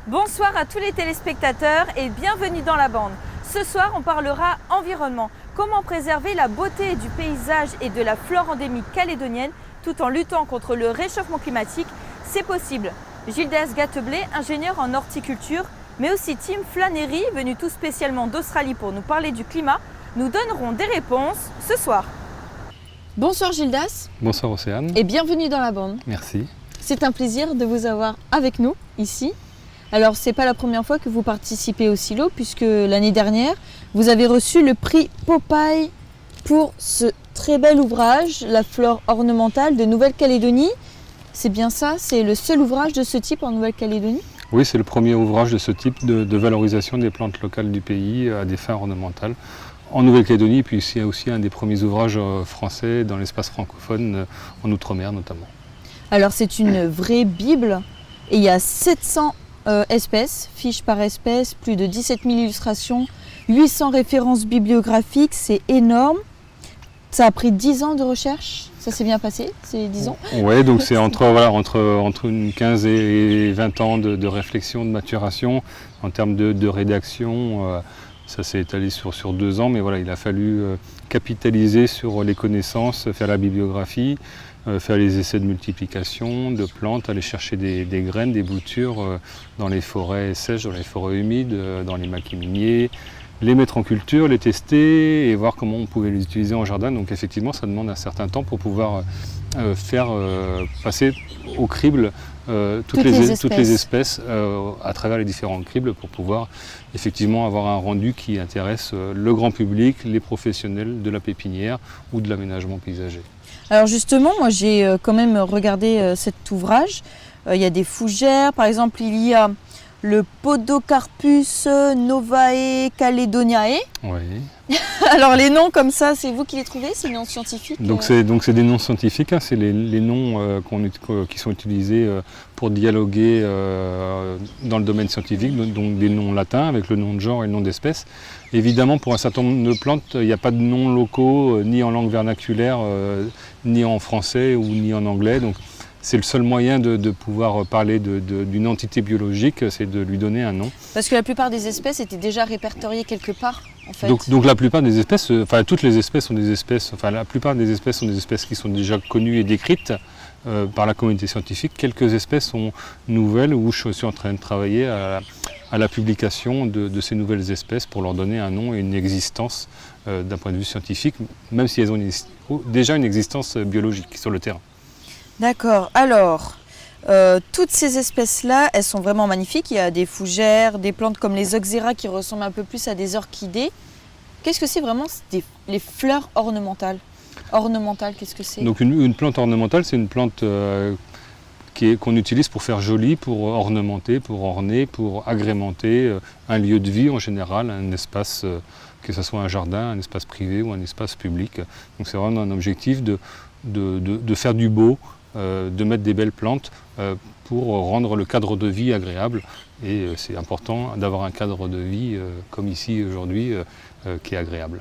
Bonsoir à tous les téléspectateurs et bienvenue dans la bande. Ce soir, on parlera environnement. Comment préserver la beauté du paysage et de la flore endémique calédonienne tout en luttant contre le réchauffement climatique? C'est possible. Gildas Gatteblé, ingénieur en horticulture, mais aussi Tim Flannery, venu tout spécialement d'Australie pour nous parler du climat, nous donneront des réponses ce soir. Bonsoir Gildas. Bonsoir Océane. Et bienvenue dans la bande. Merci. C'est un plaisir de vous avoir avec nous ici. Alors, ce n'est pas la première fois que vous participez au silo, puisque l'année dernière, vous avez reçu le prix Popeye pour ce très bel ouvrage, La flore ornementale de Nouvelle-Calédonie. C'est bien ça? C'est le seul ouvrage de ce type en Nouvelle-Calédonie? Oui, c'est le premier ouvrage de ce type de valorisation des plantes locales du pays à des fins ornementales en Nouvelle-Calédonie, puis c'est aussi un des premiers ouvrages français dans l'espace francophone, en Outre-mer notamment. Alors, c'est une vraie Bible et il y a 700 espèces, fiches par espèce, plus de 17 000 illustrations, 800 références bibliographiques, c'est énorme. Ça a pris 10 ans de recherche, ça s'est bien passé, c'est 10 ans? Oui, donc c'est entre une 15 et 20 ans de réflexion, de maturation, en termes de rédaction. Ça s'est étalé sur 2 ans, mais voilà, il a fallu capitaliser sur les connaissances, faire la bibliographie, faire les essais de multiplication de plantes, aller chercher des graines, des boutures dans les forêts sèches, dans les forêts humides, dans les maquis miniers, les mettre en culture, les tester et voir comment on pouvait les utiliser en jardin. Donc effectivement, ça demande un certain temps pour pouvoir faire passer au crible toutes les espèces à travers les différents cribles pour pouvoir effectivement avoir un rendu qui intéresse le grand public, les professionnels de la pépinière ou de l'aménagement paysager. Alors justement, moi j'ai quand même regardé cet ouvrage. Il y a des fougères, par exemple il y a le Podocarpus novae caledoniae. Oui. Alors les noms comme ça, c'est vous qui les trouvez, c'est des noms scientifiques? Donc c'est des noms scientifiques, hein, c'est les noms qui sont utilisés pour dialoguer dans le domaine scientifique, donc des noms latins avec le nom de genre et le nom d'espèce. Évidemment, pour un certain nombre de plantes, il n'y a pas de noms locaux, ni en langue vernaculaire, ni en français ou ni en anglais. Donc c'est le seul moyen de pouvoir parler d'une entité biologique, c'est de lui donner un nom. Parce que la plupart des espèces étaient déjà répertoriées quelque part, en fait. Donc la plupart des espèces, toutes les espèces sont des espèces, la plupart des espèces sont des espèces qui sont déjà connues et décrites par la communauté scientifique. Quelques espèces sont nouvelles où je suis en train de travailler à la publication de ces nouvelles espèces pour leur donner un nom et une existence d'un point de vue scientifique, même si elles ont déjà une existence biologique sur le terrain. D'accord. Alors, toutes ces espèces-là, elles sont vraiment magnifiques. Il y a des fougères, des plantes comme les oxyra qui ressemblent un peu plus à des orchidées. Qu'est-ce que c'est vraiment les fleurs ornementales? Ornementales, qu'est-ce que c'est? Donc une plante ornementale, c'est une plante qu'on utilise pour faire joli, pour ornementer, pour orner, pour agrémenter un lieu de vie en général, un espace, que ce soit un jardin, un espace privé ou un espace public. Donc c'est vraiment un objectif de faire du beau, de mettre des belles plantes pour rendre le cadre de vie agréable. Et c'est important d'avoir un cadre de vie comme ici aujourd'hui qui est agréable.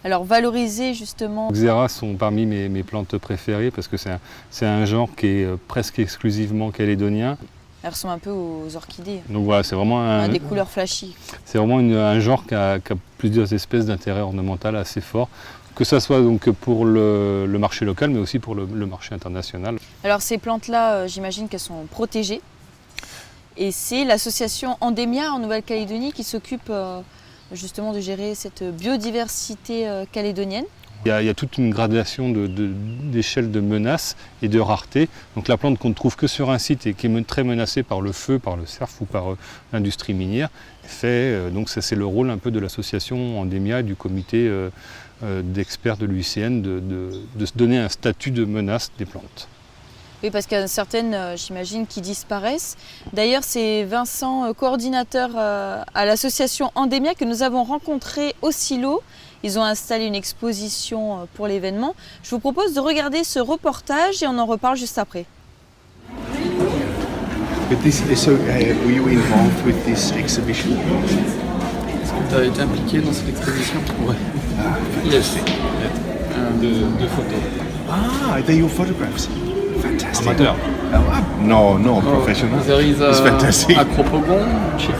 Alors valoriser justement... Les Oxyra sont parmi mes plantes préférées parce que c'est un genre qui est presque exclusivement calédonien. Elles ressemblent un peu aux orchidées. Donc voilà, c'est vraiment des couleurs flashy. C'est vraiment un genre qui a plusieurs espèces d'intérêt ornemental assez fort. Que ce soit donc pour le marché local, mais aussi pour le marché international. Alors ces plantes-là, j'imagine qu'elles sont protégées. Et c'est l'association Endemia en Nouvelle-Calédonie qui s'occupe justement de gérer cette biodiversité calédonienne. Il y a toute une gradation d'échelle de menaces et de rareté. Donc la plante qu'on ne trouve que sur un site et qui est très menacée par le feu, par le cerf ou par l'industrie minière, donc c'est le rôle un peu de l'association Endemia et du comité d'experts de l'UICN de se donner un statut de menace des plantes. Oui, parce qu'il y a certaines, j'imagine, qui disparaissent. D'ailleurs, c'est Vincent, coordinateur à l'association Endemia, que nous avons rencontré au silo. Ils ont installé une exposition pour l'événement. Je vous propose de regarder ce reportage et on en reparle juste après. Were you involved with this exhibition? Tu as été impliqué dans cette exposition? Oui. Yes. De photos. Ah, they're your photographs. Fantastic. Amateur. No, professional. There is It's fantastic. a Acropogon, which is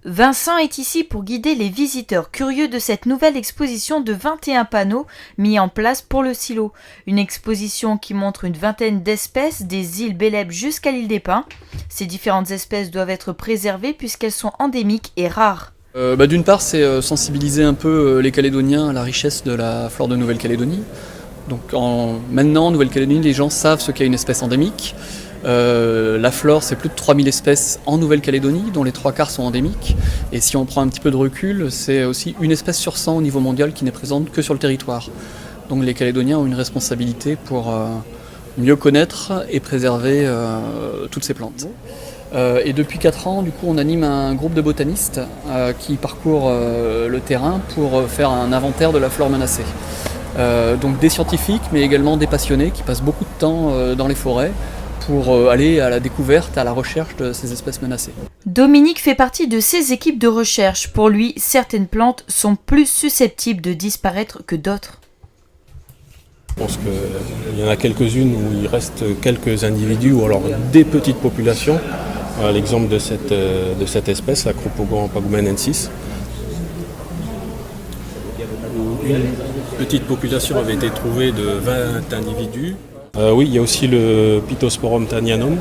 Vincent est ici pour guider les visiteurs curieux de cette nouvelle exposition de 21 panneaux mis en place pour le silo. Une exposition qui montre une vingtaine d'espèces des îles Bélep jusqu'à l'île des Pins. Ces différentes espèces doivent être préservées puisqu'elles sont endémiques et rares. D'une part, c'est sensibiliser un peu les Calédoniens à la richesse de la flore de Nouvelle-Calédonie. Donc maintenant, en Nouvelle-Calédonie, les gens savent ce qu'est une espèce endémique. La flore, c'est plus de 3000 espèces en Nouvelle-Calédonie, dont les 3/4 sont endémiques. Et si on prend un petit peu de recul, c'est aussi une espèce sur 100 au niveau mondial qui n'est présente que sur le territoire. Donc les Calédoniens ont une responsabilité pour mieux connaître et préserver toutes ces plantes. Et depuis 4 ans, du coup, on anime un groupe de botanistes qui parcourent le terrain pour faire un inventaire de la flore menacée. Donc des scientifiques, mais également des passionnés qui passent beaucoup de temps dans les forêts pour aller à la découverte, à la recherche de ces espèces menacées. Dominique fait partie de ces équipes de recherche. Pour lui, certaines plantes sont plus susceptibles de disparaître que d'autres. Je pense qu'il y en a quelques-unes où il reste quelques individus ou alors des petites populations. Voilà l'exemple de cette espèce, Acropogon pagumenensis. Une petite population avait été trouvée de 20 individus. Oui, il y a aussi le Pittosporum thanianum.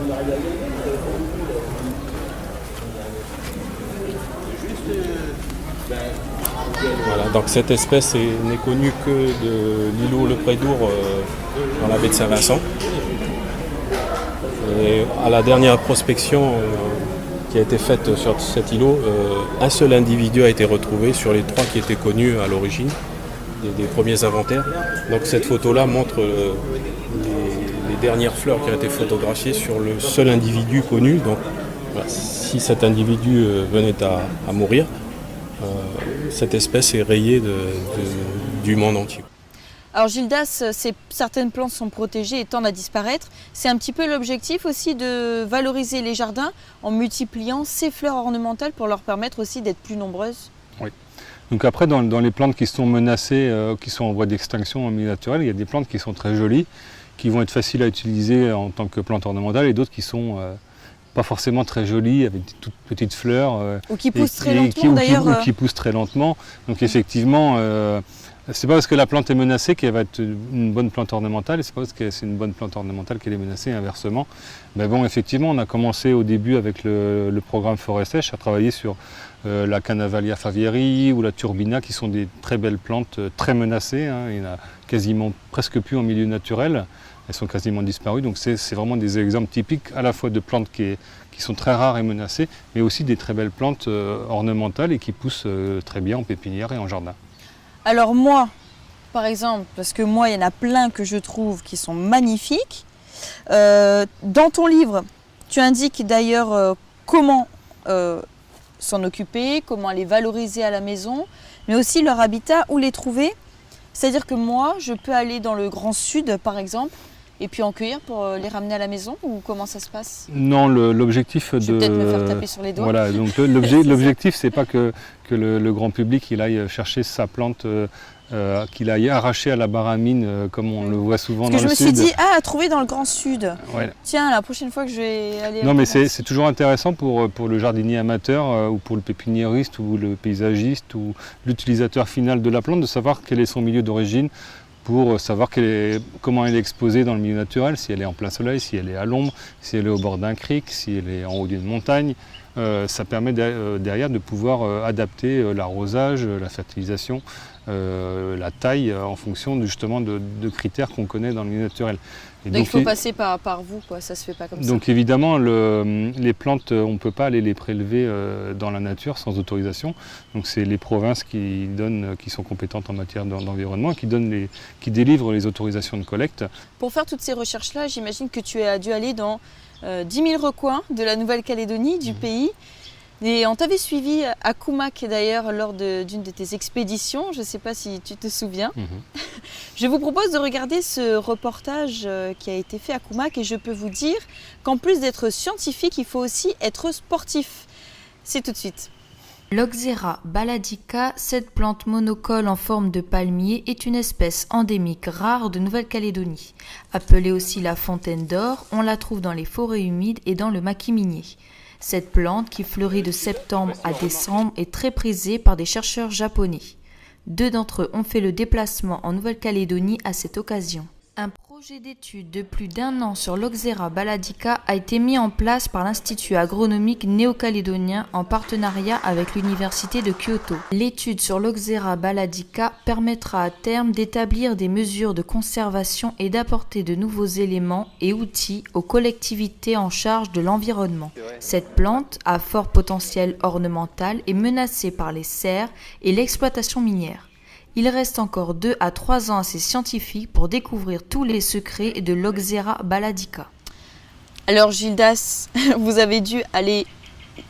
Voilà, donc cette espèce n'est connue que de l'îlot Le Prédour dans la baie de Saint-Vincent. Et à la dernière prospection qui a été faite sur cet îlot, un seul individu a été retrouvé sur les 3 qui étaient connus à l'origine des premiers inventaires. Donc cette photo-là montre les dernières fleurs qui ont été photographiées sur le seul individu connu. Donc voilà, si cet individu venait à mourir, cette espèce est rayée du monde entier. Alors Gildas, certaines plantes sont protégées et tendent à disparaître. C'est un petit peu l'objectif aussi de valoriser les jardins en multipliant ces fleurs ornementales pour leur permettre aussi d'être plus nombreuses. Oui. Donc après, dans les plantes qui sont menacées, qui sont en voie d'extinction en milieu naturel, il y a des plantes qui sont très jolies, qui vont être faciles à utiliser en tant que plantes ornementales, et d'autres qui sont pas forcément très jolies, avec des toutes petites fleurs. Ou qui poussent très lentement d'ailleurs. Qui poussent très lentement. Donc effectivement, c'est pas parce que la plante est menacée qu'elle va être une bonne plante ornementale, et c'est pas parce que c'est une bonne plante ornementale qu'elle est menacée, inversement. Mais bon, effectivement, on a commencé au début avec le programme Forêt Sèche à travailler sur la Canavalia favieri ou la Turbina, qui sont des très belles plantes très menacées. Hein. Il y en a quasiment presque plus en milieu naturel. Elles sont quasiment disparues. Donc c'est vraiment des exemples typiques à la fois de plantes qui sont très rares et menacées, mais aussi des très belles plantes ornementales et qui poussent très bien en pépinière et en jardin. Alors moi, par exemple, parce que moi, il y en a plein que je trouve qui sont magnifiques. Dans ton livre, tu indiques d'ailleurs comment s'en occuper, comment les valoriser à la maison, mais aussi leur habitat, où les trouver. C'est-à-dire que moi, je peux aller dans le Grand Sud, par exemple, et puis en cueillir pour les ramener à la maison, ou comment ça se passe? Non, l'objectif de... Je vais peut-être me faire taper sur les doigts. Voilà, donc l'objectif, c'est pas que le grand public il aille chercher sa plante, qu'il aille arracher à la baramine, comme on le voit souvent dans le sud. Parce que je me suis dit, à trouver dans le Grand Sud. Ouais. Tiens, la prochaine fois que je vais aller... Non, mais c'est toujours intéressant pour le jardinier amateur, ou pour le pépiniériste, ou le paysagiste, ou l'utilisateur final de la plante, de savoir quel est son milieu d'origine, pour savoir comment elle est exposée dans le milieu naturel, si elle est en plein soleil, si elle est à l'ombre, si elle est au bord d'un cric, si elle est en haut d'une montagne. Ça permet derrière de pouvoir adapter l'arrosage, la fertilisation, la taille en fonction justement de critères qu'on connaît dans le milieu naturel. Et donc il faut passer par vous, quoi. Ça se fait pas comme ça. Donc évidemment, les plantes, on ne peut pas aller les prélever dans la nature sans autorisation. Donc c'est les provinces qui sont compétentes en matière d'environnement, qui délivrent les autorisations de collecte. Pour faire toutes ces recherches-là, j'imagine que tu as dû aller dans 10 000 recoins de la Nouvelle-Calédonie, du pays. Et on t'avait suivi à Koumak d'ailleurs lors d'une de tes expéditions, je ne sais pas si tu te souviens. Je vous propose de regarder ce reportage qui a été fait à Koumak, et je peux vous dire qu'en plus d'être scientifique, il faut aussi être sportif. C'est tout de suite. L'Oxera baladica, cette plante monocole en forme de palmier, est une espèce endémique rare de Nouvelle-Calédonie. Appelée aussi la fontaine d'or, on la trouve dans les forêts humides et dans le maquis minier. Cette plante, qui fleurit de septembre à décembre, est très prisée par des chercheurs japonais. 2 d'entre eux ont fait le déplacement en Nouvelle-Calédonie à cette occasion. Un projet d'étude de plus d'1 an sur l'Oxera baladica a été mis en place par l'Institut agronomique néo-calédonien en partenariat avec l'Université de Kyoto. L'étude sur l'Oxera baladica permettra à terme d'établir des mesures de conservation et d'apporter de nouveaux éléments et outils aux collectivités en charge de l'environnement. Cette plante, à fort potentiel ornemental, est menacée par les serres et l'exploitation minière. Il reste encore 2 à 3 ans à ces scientifiques pour découvrir tous les secrets de l'Oxera baladica. Alors Gildas, vous avez dû aller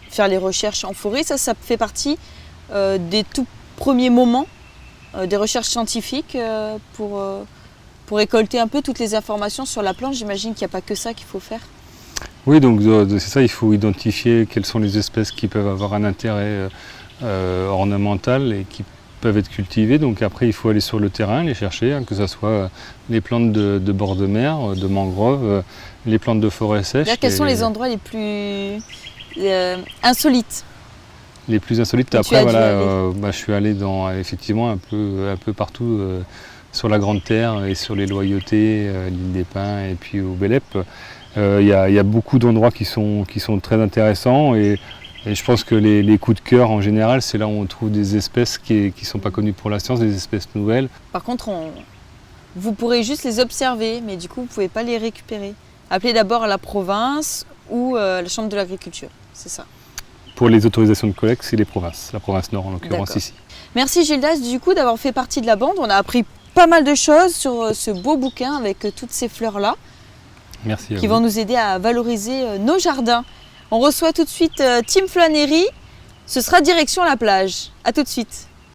faire les recherches en forêt, ça fait partie des tout premiers moments des recherches scientifiques pour récolter un peu toutes les informations sur la plante. J'imagine qu'il n'y a pas que ça qu'il faut faire. Oui, donc c'est ça, il faut identifier quelles sont les espèces qui peuvent avoir un intérêt ornemental et qui peuvent être cultivées. Donc après, il faut aller sur le terrain, les chercher, que ce soit les plantes de bord de mer, de mangroves, les plantes de forêt sèche. Quels sont les endroits les plus insolites? Les plus insolites. Après, voilà, je suis allé effectivement un peu partout sur la Grande Terre et sur les Loyautés, l'île des Pins et puis au Bélep. Il y a beaucoup d'endroits qui sont très intéressants et je pense que les coups de cœur en général, c'est là où on trouve des espèces qui ne sont pas connues pour la science, des espèces nouvelles. Par contre, vous pourrez juste les observer, mais du coup, vous ne pouvez pas les récupérer. Appelez d'abord la province ou la chambre de l'agriculture, c'est ça. Pour les autorisations de collecte, c'est les provinces, la province nord en l'occurrence ici. Merci Gildas du coup d'avoir fait partie de la bande. On a appris pas mal de choses sur ce beau bouquin avec toutes ces fleurs-là. Merci à vous. Qui vont nous aider à valoriser nos jardins. On reçoit tout de suite Tim Flannery. Ce sera direction la plage. À tout de suite.